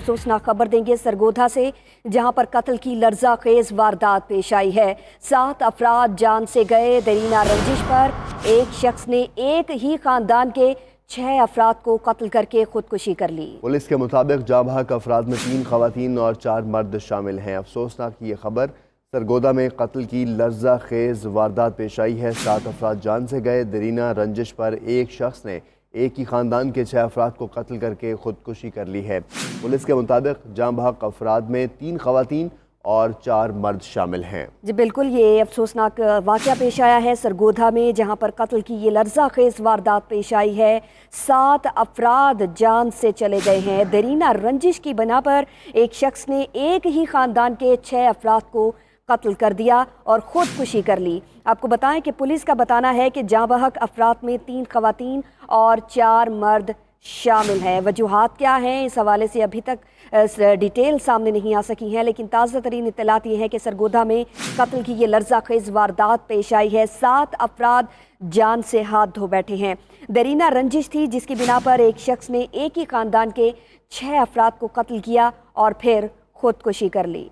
अफसोसनाक खबर देंगे सरगोधा से, जहां पर कत्ल की लर्जा खेज वारदात पेश आई है। 7 अफराद जान से गए। दरीना रंजिश पर एक शख्स ने एक ही खानदान के 6 अफराद को कत्ल करके खुदकुशी कर ली। पुलिस के मुताबिक जाँ बहक अफराद में 3 खवातीन और 4 मर्द शामिल हैं। अफसोसनाक ये खबर, सरगोधा में कत्ल की लर्जा खेज वारदात पेश आई है। 7 अफराद जान से गए। दरीना रंजिश पर एक शख्स ने एक ही खानदान के 6 अफराद को कत्ल करके खुदकुशी कर ली है। पुलिस के मुताबिक जाँ बहक अफराद में 3 खवातीन और 4 मर्द शामिल हैं। जी बिल्कुल, ये अफसोसनाक वाक़या पेश आया है सरगोधा में, जहां पर कत्ल की ये लर्जा खेज वारदात पेश आई है। 7 अफराद जान से चले गए हैं। दरीना रंजिश की बना पर एक शख्स ने एक ही खानदान के 6 अफराद को कत्ल कर दिया और ख़ुदकुशी कर ली। आपको बताएं कि पुलिस का बताना है कि जाँ बहक अफराद में 3 खवातीन और 4 मर्द शामिल हैं। वजूहात क्या हैं, इस हवाले से अभी तक डिटेल सामने नहीं आ सकी हैं, लेकिन ताज़ा तरीन इत्तलात ये है कि सरगोधा में कत्ल की ये लर्जा खेज वारदात पेश आई है। 7 अफराद जान से हाथ धो बैठे हैं। दरीना रंजिश थी, जिसकी बिना पर एक शख्स ने एक ही ख़ानदान के 6 अफराद को कत्ल किया और फिर खुदकुशी कर ली।